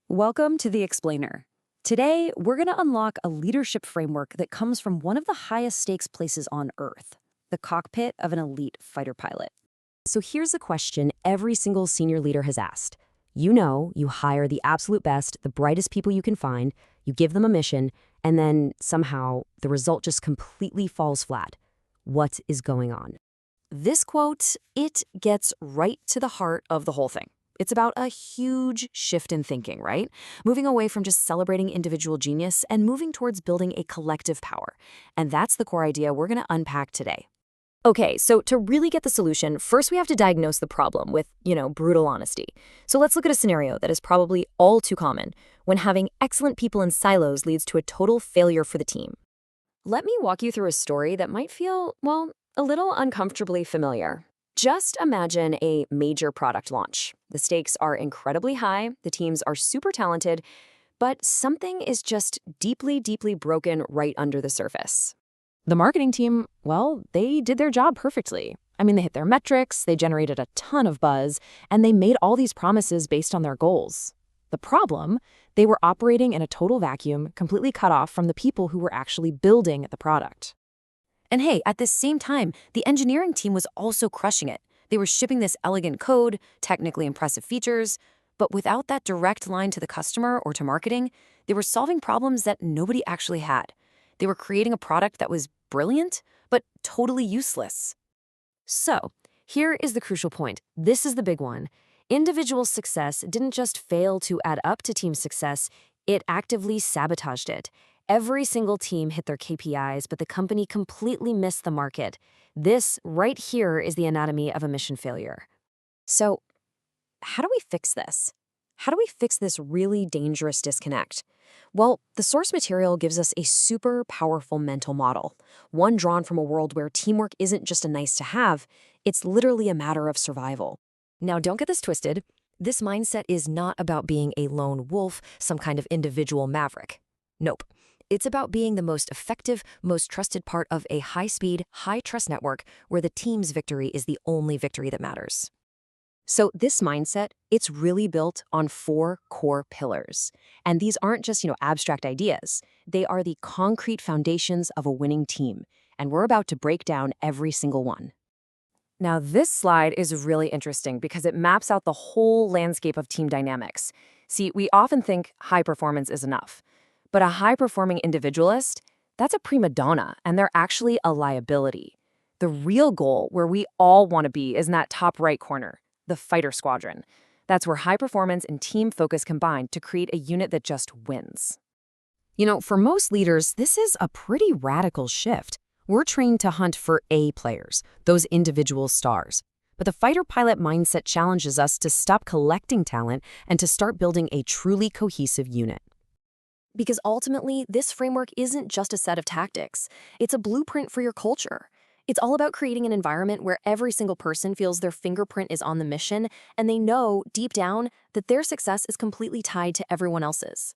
Welcome to The Explainer. Today, we're going to unlock a leadership framework that comes from one of the highest stakes places on Earth, the cockpit of an elite fighter pilot. So here's a question every single senior leader has asked. You hire the absolute best, the brightest people you can find, you give them a mission, and then somehow the result just completely falls flat. What is going on? This quote, it gets right to the heart of the whole thing. It's about a huge shift in thinking, right? Moving away from just celebrating individual genius and moving towards building a collective power. And that's the core idea we're going to unpack today. Okay, so to really get the solution, first we have to diagnose the problem with, brutal honesty. So let's look at a scenario that is probably all too common, when having excellent people in silos leads to a total failure for the team. Let me walk you through a story that might feel, a little uncomfortably familiar. Just imagine a major product launch. The stakes are incredibly high, the teams are super talented, but something is just deeply, deeply broken right under the surface. The marketing team, they did their job perfectly. They hit their metrics, they generated a ton of buzz, and they made all these promises based on their goals. The problem, they were operating in a total vacuum, completely cut off from the people who were actually building the product. And hey, at the same time, the engineering team was also crushing it. They were shipping this elegant code, technically impressive features, but without that direct line to the customer or to marketing, they were solving problems that nobody actually had. They were creating a product that was brilliant, but totally useless. So, here is the crucial point. This is the big one. Individual success didn't just fail to add up to team success, it actively sabotaged it. Every single team hit their KPIs, but the company completely missed the market. This right here is the anatomy of a mission failure. So, how do we fix this? How do we fix this really dangerous disconnect? Well, the source material gives us a super powerful mental model, one drawn from a world where teamwork isn't just a nice to have, it's literally a matter of survival. Now, don't get this twisted. This mindset is not about being a lone wolf, some kind of individual maverick. Nope. It's about being the most effective, most trusted part of a high-speed, high-trust network where the team's victory is the only victory that matters. So this mindset, it's really built on 4 core pillars. And these aren't just, abstract ideas. They are the concrete foundations of a winning team. And we're about to break down every single one. Now, this slide is really interesting because it maps out the whole landscape of team dynamics. See, we often think high performance is enough. But a high-performing individualist, that's a prima donna, and they're actually a liability. The real goal, where we all want to be, is in that top right corner, the fighter squadron. That's where high performance and team focus combine to create a unit that just wins. For most leaders, this is a pretty radical shift. We're trained to hunt for A players, those individual stars. But the fighter pilot mindset challenges us to stop collecting talent and to start building a truly cohesive unit. Because ultimately, this framework isn't just a set of tactics. It's a blueprint for your culture. It's all about creating an environment where every single person feels their fingerprint is on the mission, and they know, deep down, that their success is completely tied to everyone else's.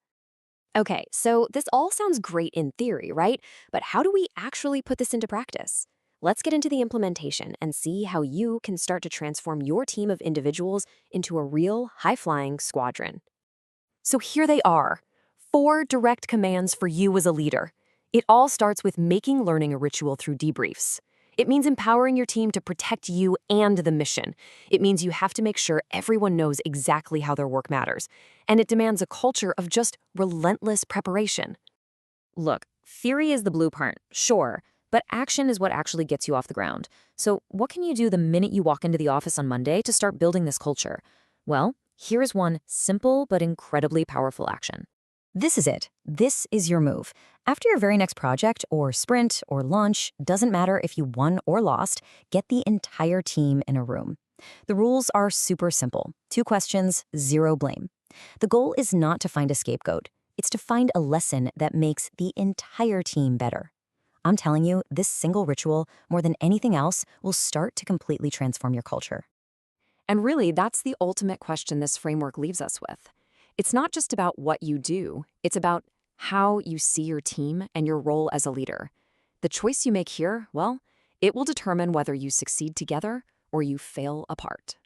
Okay, so this all sounds great in theory, right? But how do we actually put this into practice? Let's get into the implementation and see how you can start to transform your team of individuals into a real, high-flying squadron. So here they are. 4 direct commands for you as a leader. It all starts with making learning a ritual through debriefs. It means empowering your team to protect you and the mission. It means you have to make sure everyone knows exactly how their work matters. And it demands a culture of just relentless preparation. Look, theory is the blueprint, sure, but action is what actually gets you off the ground. So what can you do the minute you walk into the office on Monday to start building this culture? Well, here is one simple but incredibly powerful action. This is it. This is your move. After your very next project or sprint or launch, doesn't matter if you won or lost, get the entire team in a room. The rules are super simple. 2 questions, 0 blame. The goal is not to find a scapegoat. It's to find a lesson that makes the entire team better. I'm telling you, this single ritual, more than anything else, will start to completely transform your culture. And really, that's the ultimate question this framework leaves us with. It's not just about what you do, it's about how you see your team and your role as a leader. The choice you make here, it will determine whether you succeed together or you fail apart.